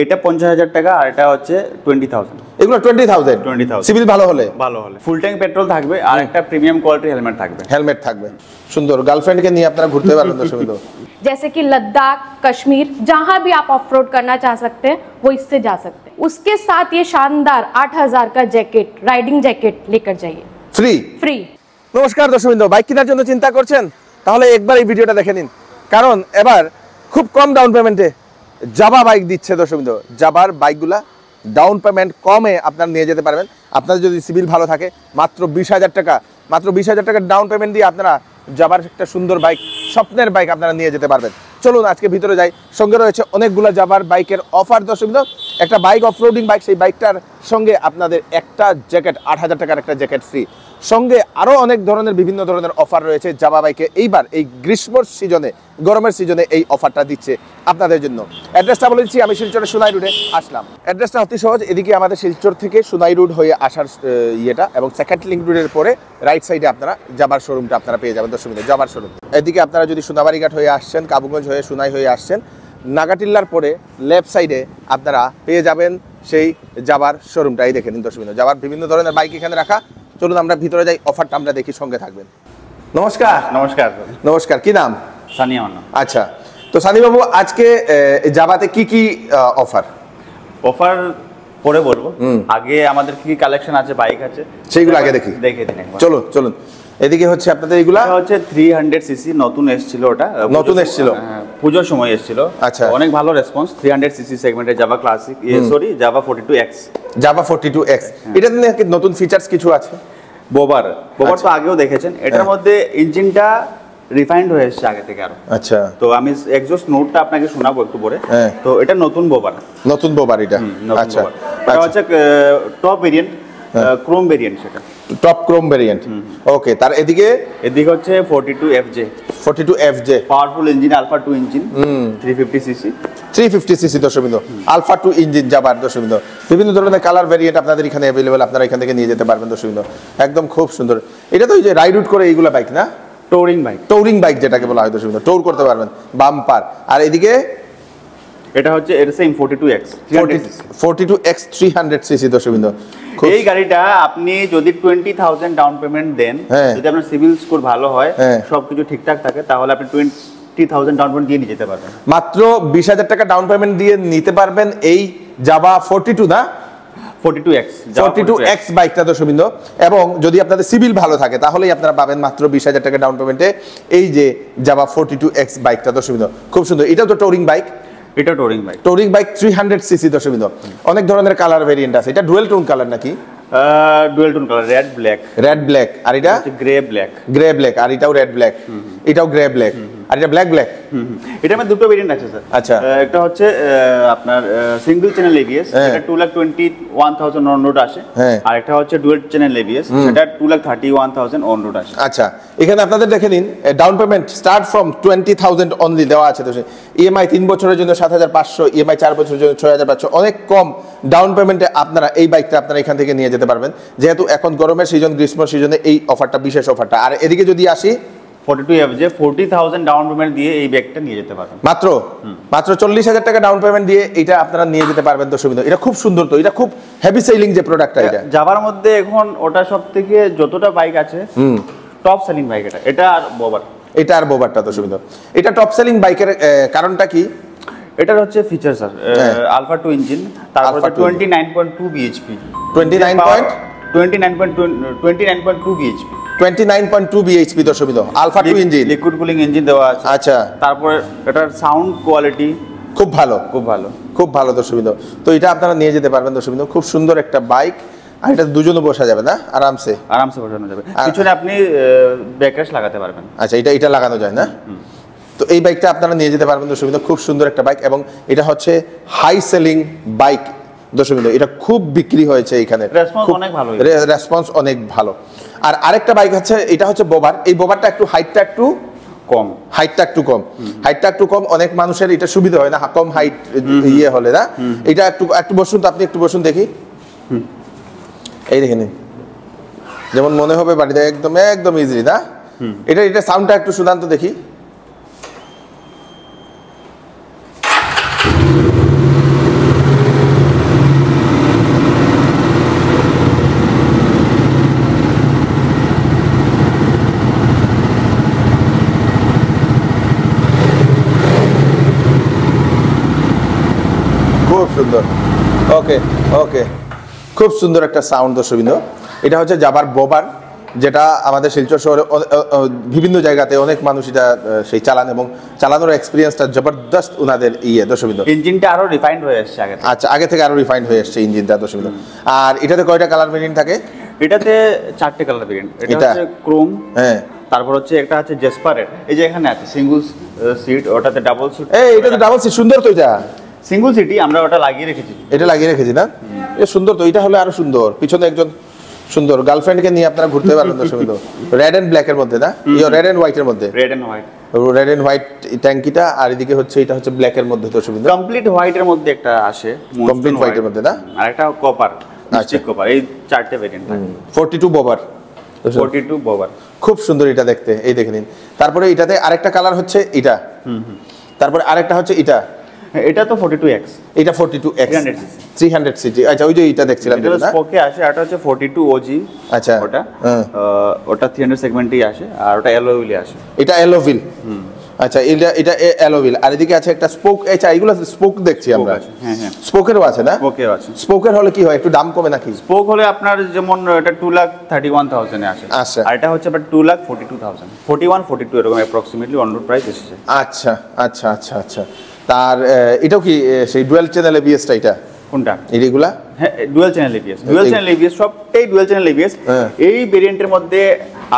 এটা 50,000 টাকা আর এটা হচ্ছে 20,000। এগুলো 20,000 সিভিল ভালো হলে ফুল ট্যাঙ্ক পেট্রোল থাকবে আর একটা প্রিমিয়াম কোয়ালিটির হেলমেট থাকবে সুন্দর গার্লফ্রেন্ডকে নিয়ে আপনারা ঘুরতে পারবেন দর্শক। जैसे कि लद्दाख, कश्मीर, जहां भी आप ऑफ रोड करना चाह सकते हैं वो इससे जा सकते हैं। उसके साथ ये शानदार 8,000 का जैकेट, राइडिंग जैकेट लेकर जाइए फ्री। নমস্কার দর্শকবৃন্দ, বাইক কেনার জন্য চিন্তা করছেন তাহলে একবার এই ভিডিওটা দেখে নিন, কারণ এবার খুব কম ডাউন পেমেন্টে জাভা বাইক দিচ্ছে দর্শকবৃন্দ। জাভার বাইকগুলা ডাউন পেমেন্ট কমে আপনারা নিয়ে যেতে পারবেন। আপনাদের যদি সিভিল ভালো থাকে মাত্র 20,000 টাকা, মাত্র 20,000 টাকা ডাউন পেমেন্ট দিয়ে আপনারা জাভার একটা সুন্দর বাইক, স্বপ্নের বাইক আপনারা নিয়ে যেতে পারবেন। চলুন আজকে ভিতরে যাই। সঙ্গে রয়েছে অনেকগুলো জাভার বাইকের অফার দর্শকবৃন্দ। একটা বাইক অফরোডিং বাইক, সেই বাইকটার সঙ্গে আপনাদের একটা জ্যাকেট 8,000 টাকার একটা জ্যাকেট ফ্রি। সঙ্গে আরও অনেক ধরনের বিভিন্ন ধরনের অফার রয়েছে জাভা বাইকে। এইবার এই গ্রীষ্মর সিজনে, গরমের সিজনে এই অফারটা দিচ্ছে আপনাদের জন্য। অ্যাড্রেসটা বলে দিচ্ছি, আমি শিলচরের সোনাই রোডে আসলাম। অ্যাড্রেসটা অতি সহজ, এদিকে আমাদের শিলচর থেকে সোনাই রোড হয়ে আসার ইয়েটা, এবং সেকেন্ড লিঙ্ক রোডের পরে রাইট সাইডে আপনারা জাভার শোরুমটা আপনারা পেয়ে যাবেন দর্শক। জাভার শোরুম এদিকে আপনারা যদি সোনাবাড়িঘাট হয়ে আসছেন, কাবুগঞ্জ হয়ে সোনাই হয়ে আসছেন, নাগাটিল্লার পরে লেফট সাইডে আপনারা পেয়ে যাবেন সেই জাভার শোরুমটা। এই দেখে নিন দর্শক, জাভার বিভিন্ন ধরনের বাইক এখানে রাখা। চলুন আমরা ভিতরে যাই, অফারটা আমরা দেখি, সঙ্গে থাকবেন। নমস্কার। নমস্কার, কি নাম? সানি আমার নাম। আচ্ছা, তো সানি বাবু আজকে জাভাতে কি কি অফার পরে বলবো, আগে আমাদের কি কালেকশন আছে, বাইক আছে, সেইগুলো আগে দেখে দিন। চলুন এদিকে হচ্ছে আপনাদের এগুলা হচ্ছে 300 সিসি নতুন এসেছিল, ওটা নতুন এসেছিল, পুজোর সময় এসেছিল। আচ্ছা, অনেক ভালো রেসপন্স। 300 সিসি সেগমেন্টের Java classic, Java 42X। Java 42X, এটাতে নতুন ফিচারস কিছু আছে। বোবার তো আগেও দেখেছেন। এটার মধ্যে ইঞ্জিনটা রিফাইন্ড হয়ে এসেছে আগে থেকে আরো। আচ্ছা, তো আমি এক্সজস্ট নোটটা আপনাকে শোনাবো একটু পরে। তো এটা নতুন বোবার এটা। আচ্ছা, এটা হচ্ছে টপ ভেরিয়েন্ট, ক্রোম ভেরিয়েন্ট, সেটা টপ ক্রোম ভেরিয়েন্ট। ওকে, তার এদিকে হচ্ছে 42FJ powerful engine, alpha 2 engine, 350 CC দর্শকবৃন্দ, আলফা 2 ইঞ্জিন জাভার দর্শকবৃন্দ। বিভিন্ন ধরনের কালার ভেরিয়েন্ট আপনাদের এখানে अवेलेबल, আপনারা এখান থেকে নিয়ে যেতে পারবেন দর্শকবৃন্দ। একদম খুব সুন্দর। এটা তো ওই যে রাইড করে এইগুলা বাইক না, টৌরিং বাইক যেটাকে বলা হয় দর্শকবৃন্দ, টৌর করতে পারবেন, বাম্পার। আর এদিকে এটা হচ্ছে এর সেম 42X 300 সিসি দর্শকবৃন্দ। এই গাড়িটা আপনি যদি 20,000 ডাউন পেমেন্ট দেন, যদি আপনার সিভিল স্কোর ভালো হয়, সবকিছু ঠিকঠাক থাকে, তাহলে আপনি 20,000 ডাউন পেমেন্ট দিয়ে নিয়ে যেতে পারবেন। মাত্র 20,000 টাকা ডাউন পেমেন্ট দিয়ে নিতে পারবেন এই জাভা 42X বাইকটা দর্শকবৃন্দ। এবং যদি আপনাদের সিভিল ভালো থাকে তাহলেই আপনারা পাবেন মাত্র 20,000 টাকা ডাউন পেমেন্টে এই যে জাভা 42X বাইকটা দর্শকবৃন্দ। খুব সুন্দর। এটাও তো touring bike, touring bike 300 CC দর্শকবৃন্দ। অনেক ধরনের কালার ভেরিয়েন্ট আছে। এটা ডুয়েল টোন কালার নাকি? Dual tone colour, red black. আর এটা গ্রে ব্ল্যাক। আর এটাও রেড ব্ল্যাক, এটাও গ্রে ব্ল্যাক, আর এটা ব্ল্যাক। এটা আমার দুটো ভেরিয়েন্ট আছে স্যার। আচ্ছা, একটা হচ্ছে আপনার সিঙ্গেল চ্যানেল ABS, এটা 2,21,000 অন রোড আসে। আর একটা হচ্ছে ডুয়েল চ্যানেল ABS, সেটা 2,31,000 অন রোড আসে। আচ্ছা, এখানে আপনাদের দেখে নিন, down payment start from 20,000 only দেওয়া আছে। তো EMI 3 বছরের জন্য 7,500, EMI 4 বছরের জন্য 6,500। অনেক কম ডাউন পেমেন্টে আপনারা এই বাইকটা আপনারা এখান থেকে নিয়ে যেতে পারবেন, যেহেতু এখন গরমের সিজন, গ্রীষ্ম সিজনে এই অফারটা, বিশেষ অফারটা। আর এদিকে যদি আসি 42FJ 40,000 ডাউন পেমেন্ট দিয়ে এই ব্যাগটা নিয়ে যেতে পারবেন। মাত্র 40,000 টাকা ডাউন পেমেন্ট দিয়ে এটা আপনারা নিয়ে যেতে পারবেন দর্শকবৃন্দ। এটা খুব সুন্দর। তো এটা খুব হেভি সেলিং যে প্রোডাক্টটা, এটা জাভার মধ্যে এখন ওটা সবথেকে যতটা বাইক আছে টপ সেলিং বাইক এটা আর বোবারটা দর্শকবৃন্দ। এটা টপ সেলিং বাইকের কারণটা কি? এটার হচ্ছে ফিচার স্যার, আলফা 2 ইঞ্জিন, তারপর 29.2 bhp 29.2 bhp দর্শকবৃন্দ, alpha 2 engine, liquid cooling engine দেওয়া আছে। আচ্ছা, তারপর এটার সাউন্ড কোয়ালিটি খুব ভালো দর্শকবৃন্দ। তো এটা আপনারা নিয়ে যেতে পারবেন দর্শকবৃন্দ। খুব সুন্দর একটা বাইক। আর এটা দুজনে বসা যাবে না, আরামসে বসানো যাবে। পিছনে আপনি ব্যাকরেস্ট লাগাতে পারবেন। আচ্ছা, এটা লাগানো যায় না? তো এই বাইকটা আপনারা নিয়ে যেতে পারবেন দর্শকবৃন্দ। খুব সুন্দর একটা বাইক, এবং এটা হচ্ছে হাই সেলিং বাইক দর্শকবৃন্দ। এটা খুব বিক্রি হয়েছে এখানে, রেসপন্স অনেক ভালো। আর আরেকটা বাইক আছে, এটা হচ্ছে বোবার। এই বোবারটা একটু হাইটটা একটু কম। অনেক মানুষের এটা সুবিধা হয় না, কম হাইট ইয়ে হলে না। এটা একটু বসুন তো, আপনি একটু বসুন দেখি। এই দেখেন, যেমন মনে হবে বাড়িতে একদম ইজি না? এটা সাউন্ডটা একটু শুনান তো দেখি। খুব সুন্দর। ওকে ওকে, খুব সুন্দর একটা সাউন্ড দর্শকবৃন্দ। এটা হচ্ছে জাবার বোবার, যেটা আমাদের শিলচর শহরে বিভিন্ন জায়গাতে অনেক মানুষ এটা সেই চালান এবং চালানোর এক্সপিরিয়েন্সটা জবরদস্ত ওনাদের দর্শকবৃন্দ। ইঞ্জিনটা আরো রিফাইন্ড হয়ে আসছে আগে। আচ্ছা, আগে থেকে আরো রিফাইন্ড হয়ে আসছে ইঞ্জিনটা দর্শকবৃন্দ। আর এটাতে কয়টা কালার ভেরিয়েন্ট থাকে? এটাতে 4টে কালার ভেরিয়েন্ট। এটা হচ্ছে ক্রোম, হ্যাঁ, তারপর হচ্ছে একটা আছে জেসপারের, এই যে এখানে আছে সিঙ্গেল সিট, ওটাতে ডাবল সিট। এই এটা তো ডাবল সিট, সুন্দর তো এটা। সিঙ্গেল সিটই আমরা ওটা লাগিয়ে রেখেছি। এটা লাগিয়ে রেখেছি না? এটা সুন্দর তো, এটা হলে আরো সুন্দর। পিছনে একজন সুন্দর গার্লফ্রেন্ডকে নিয়ে আপনারা ঘুরতে পারবেন দর্শকবৃন্দ। রেড এন্ড ব্ল্যাক এর মধ্যে না, রেড এন্ড হোয়াইট এর মধ্যে। Red and white, red and white ট্যাঙ্কিটা, আর এদিকে হচ্ছে এটা হচ্ছে ব্ল্যাক এর মধ্যে দর্শকবৃন্দ। কমপ্লিট হোয়াইট এর মধ্যে একটা আসে, কমপ্লিট হোয়াইট এর মধ্যে না, আর একটা কপার। আচ্ছা, কপার। এই 4টে ভেরিয়েন্ট থাকে। 42 বোবার, 42 বোবার, খুব সুন্দর এটা দেখতে। এই দেখে নিন। তারপরে এটাতে আরেকটা কালার হচ্ছে এটা, তারপরে আরেকটা হচ্ছে এটা। এটা তো 42X, এটা 42X 300 সিসি। আচ্ছা, ওই যে এটা দেখছিলাম, এটা স্পোকে আসে। এটা হচ্ছে 42 OG। আচ্ছা, ওটা 300 সেগমেন্টেই আসে, আর ওটা অ্যালয় হুইলে আসে। এটা অ্যালয় হুইল। আচ্ছা, এটা অ্যালয় হুইল। আর এদিকে আছে একটা স্পোক। আচ্ছা, এগুলো স্পোক দেখছি আমরা। হ্যাঁ হ্যাঁ, স্পোকেরও আছে না? স্পোকেরও আছে। স্পোকের হলে কি হয়, একটু দাম কমে নাকি? স্পোক হলে আপনার যেমন এটা 2,31,000 এ আসে। আচ্ছা, আর এটা হচ্ছে বাট 2,42,000, 41 42 এরকম অ্যাপ্রক্সিমেটলি অন রোড প্রাইস এসেছে। আচ্ছা আচ্ছা আচ্ছা আচ্ছা। তার এটাও কি সেই ডুয়াল চ্যানেল এবিএসটা? এটা কোনটা? এইগুলা? হ্যাঁ, dual channel ABS. Dual channel ABS, সবটাই ডুয়াল চ্যানেল এবিএস। এই ভেরিয়েন্টের মধ্যে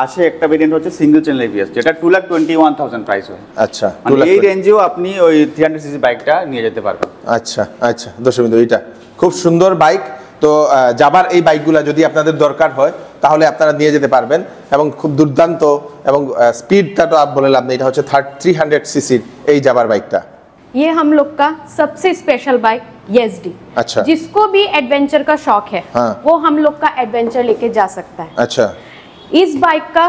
আসে একটা ভেরিয়েন্ট হচ্ছে সিঙ্গেল চ্যানেল এবিএস, যেটা 2,21,000 প্রাইস হয়। আচ্ছা, মানে এই রেঞ্জেও আপনি ওই 300 সিসি বাইকটা নিয়ে যেতে পারবেন। আচ্ছা আচ্ছা দর্শকবৃন্দ, এটা খুব সুন্দর বাইক। তো যাবার এই বাইকগুলা যদি আপনাদের দরকার হয় তাহলে আপনারা নিয়ে যেতে পারবেন, এবং খুব দুর্দান্ত, এবং স্পিডটা তো বলে লাভ নেই। এটা হচ্ছে 300 সিসির এই যাবার বাইকটা। ये हम लोग का सबसे स्पेशल बाइक ESD। अच्छा, जिसको भी एडवेंचर का शौक है, हाँ, वो हम लोग का एडवेंचर लेके जा सकता है। अच्छा, इस बाइक का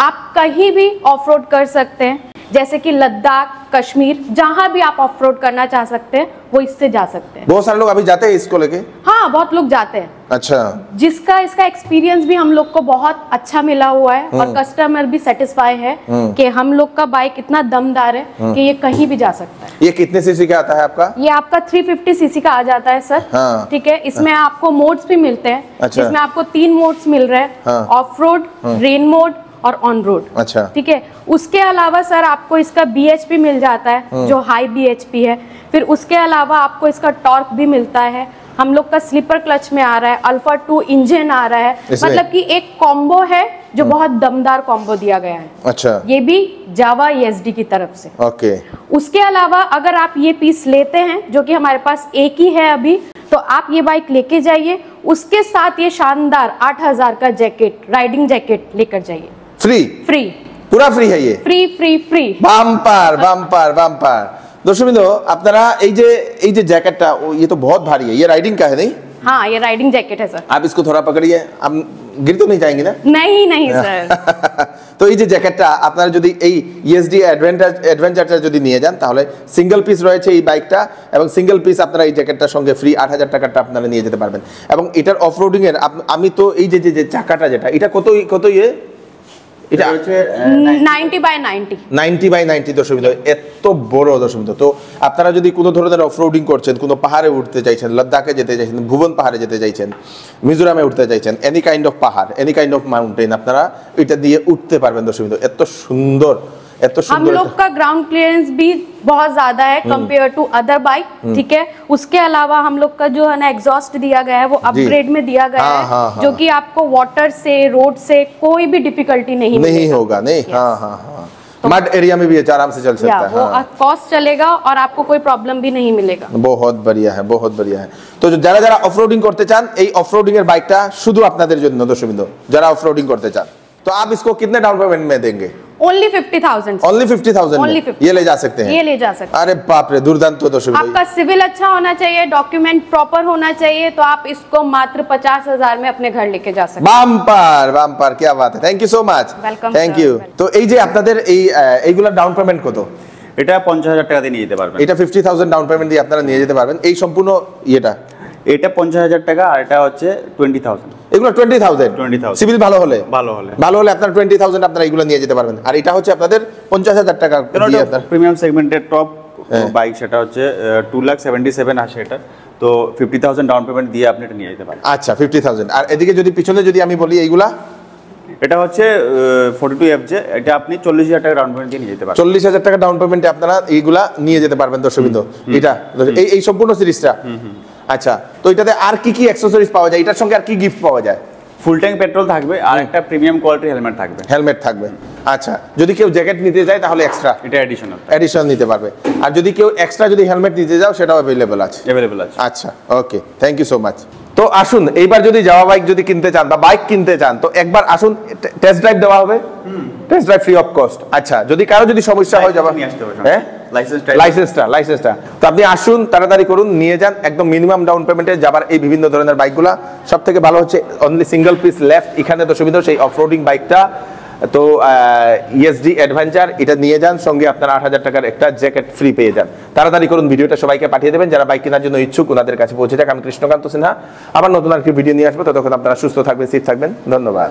आप कहीं भी ऑफ रोड कर सकते हैं, जैसे कि लद्दाख, कश्मीर, जहां भी आप ऑफ रोड करना चाह सकते हैं वो इससे जा सकते हैं। बहुत सारे लोग अभी जाते हैं इसको लेके? हाँ, बहुत लोग जाते हैं। अच्छा, जिसका इसका एक्सपीरियंस भी हम लोग को बहुत अच्छा मिला हुआ है, और कस्टमर भी सेटिस्फाई है कि हम लोग का बाइक इतना दमदार है कि ये कहीं भी जा सकता है। ये कितने सीसी का आता है आपका? ये आपका 350 सीसी का आ जाता है सर। हाँ, ठीक है। इसमें आपको मोड्स भी मिलते हैं। अच्छा, इसमें आपको 3 मोड्स मिल रहे हैं, हाँ, ऑफ रोड, रेन मोड और ऑन रोड। अच्छा, ठीक है। उसके अलावा सर आपको इसका BHP मिल जाता है, जो हाई BHP है। फिर उसके अलावा आपको इसका टॉर्क भी मिलता है। हम लोग का स्लीपर क्लच में आ रहा है, अल्फा 2 इंजन आ रहा है। मतलब कि एक कॉम्बो है जो बहुत दमदार कॉम्बो दिया गया है। अच्छा, ये भी जावा ESD की तरफ से। ओके। उसके अलावा अगर आप ये पीस लेते हैं, जो कि हमारे पास एक ही है अभी, तो आप ये बाइक लेके जाइए। उसके साथ ये शानदार 8,000 का जैकेट, राइडिंग जैकेट लेकर जाइए। फ्री? फ्री, पूरा फ्री है ये? Free free free. Bumper bumper bumper. দর্শকবৃন্দ, আপনারা এই যে জ্যাকেটটা, ये तो बहुत भारी है, ये राइडिंग का है नहीं? हाँ, ये राइडिंग जैकेट है सर। आप इसको थोड़ा पकड़िए, हम गिर तो नहीं जाएंगे ना? नहीं नहीं सर। তো এই যে জ্যাকেটটা আপনারা যদি এই ESD অ্যাডভেঞ্চারটা যদি নিয়ে যান, তাহলে সিঙ্গেল পিস রয়েছে এই বাইকটা, এবং সিঙ্গেল পিস আপনারা এই জ্যাকেটটার সঙ্গে ফ্রি 8,000 টাকাটা আপনারা নিয়ে যেতে পারবেন। এবং এটার অফরোডিং এর আমি তো এই যে চাকাটা যেটা, এটা কত এটা হচ্ছে 90/90 দর্শকবৃন্দ, এত বড় দর্শকবৃন্দ। তো আপনারা যদি কোনো ধরনের অফরোডিং করছেন, কোনো পাহাড়ে উঠতে চাইছেন, লাদাখে যেতে চাইছেন, ভুবন পাহাড়ে যেতে চাইছেন, মিজোরামে উঠতে চাইছেন, এনি কাইন্ড অফ পাহাড়, এনি কাইন্ড অফ মাউন্টেন, আপনারা এটা দিয়ে উঠতে পারবেন দর্শকবৃন্দ। এত সুন্দর। हम लोग का ग्राउंड क्लियरेंस भी बहुत ज्यादा है कंपेयर टू अदर बाइक। ठीक है। उसके अलावा हम लोग का जो है ना एग्जॉस्ट दिया गया है वो अपग्रेड में दिया गया है, जो कि आपको वाटर से, रोड से कोई भी डिफिकल्टी नहीं होगा। नहीं, हाँ, मड एरिया में भी आराम से चल सकता है। वो कॉस्ट चलेगा और आपको कोई प्रॉब्लम भी नहीं मिलेगा। बहुत बढ़िया है, बहुत बढ़िया है। तो যারা অফরোডিং করতে চান, এই অফরোডিং এর বাইকটা শুধু আপনাদের জন্য দর্শকবৃন্দ, যারা অফরোডিং করতে চান। तो आप इसको कितने डाउन पेमेंट में देंगे? ओनली 50,000। ओनली 50,000 ये ले जा सकते हैं? ये ले जा सकते हैं। अरे बाप रे, दुर्दांत। तो दर्शक, आपका सिविल अच्छा होना चाहिए, डॉक्यूमेंट प्रॉपर होना चाहिए, तो आप इसको मात्र 50,000 में अपने घर लेके जा सकते हैं। বাম্পার, क्या बात है। Thank you so much. Welcome. Thank you. তো এই যে আপনাদের এইগুলা ডাউন পেমেন্ট কত? এটা 50,000 টাকা দিয়ে নিয়ে যেতে পারবেন। এটা 50,000 ডাউন পেমেন্ট দিয়ে আপনারা নিয়ে যেতে পারবেন এই সম্পূর্ণ ইয়েটা। এটা 50,000 টাকা, আর এটা হচ্ছে 20,000। এগুলো 20,000 সিভিল ভালো হলে আপনার 20,000 আপনারা এগুলো নিয়ে যেতে পারবেন। আর এটা হচ্ছে আপনাদের 50,000 টাকা দিয়ে আপনার প্রিমিয়াম সেগমেন্টের টপ বাইক, সেটা হচ্ছে 2,77,000 আসে এটা। তো 50,000 ডাউন পেমেন্ট দিয়ে আপনি এটা নিয়ে যেতে পারেন। আচ্ছা 50,000। আর এদিকে যদি পিছনে যদি আমি বলি এইগুলা, এটা হচ্ছে 42FJ, এটা আপনি 40,000 টাকা ডাউন পেমেন্ট দিয়ে নিয়ে যেতে পারেন। 40,000 টাকা ডাউন পেমেন্টে আপনারা এইগুলা নিয়ে যেতে পারবেন দর্শকবৃন্দ। এটা এই সম্পূর্ণ সিরিজটা। আচ্ছা, তো এটাতে আর কি কি অ্যাকসেসরিজ পাওয়া যায়, এটার সঙ্গে আর কি গিফট পাওয়া যায়? ফুল ট্যাঙ্ক পেট্রোল থাকবে আর একটা প্রিমিয়াম কোয়ালিটির হেলমেট থাকবে। হেলমেট থাকবে। আচ্ছা, যদি কেউ জ্যাকেট নিতে যায় তাহলে এক্সট্রা এটা এডিশনাল নিতে পারবে। আর যদি কেউ এক্সট্রা যদি হেলমেট নিতে যাও সেটাও অ্যাভেলেবল আছে। আচ্ছা, ওকে, থ্যাংক ইউ সো মাচ। তো আসুন, এইবার যদি যাওয়া বাইক যদি কিনতে চান বা বাইক কিনতে চান, তো একবার আসুন, টেস্ট ড্রাইভ দেওয়া হবে, test drive free of cost. আচ্ছা, যদি কারো যদি সমস্যা হয় যাওয়া, হ্যাঁ লাইসেন্সটা, তো আপনি আসুন, তাড়াতাড়ি করুন, নিয়ে যান একদম মিনিমাম ডাউন পেমেন্টে যাবার এই বিভিন্ন ধরনের বাইকগুলা। সব থেকে ভালো হচ্ছে অনলি সিঙ্গেল পিস লেফট এখানে দর্শকবৃন্দ, সেই অফরোডিং বাইকটা। তো ESD অ্যাডভেঞ্চার, এটা নিয়ে যান, সঙ্গে আপনার 8,000 টাকার একটা জ্যাকেট ফ্রি পেয়ে যান। তাড়াতাড়ি করুন, ভিডিওটা সবাইকে পাঠিয়ে দেবেন যারা বাইক কেনার জন্য ইচ্ছুক, ওনাদের কাছে পৌঁছে যাক। আমি কৃষ্ণকান্ত সিনহা, আবার নতুন আরেকটি ভিডিও নিয়ে আসবো। ততক্ষণ আপনারা সুস্থ থাকবেন, সেফ থাকবেন। ধন্যবাদ।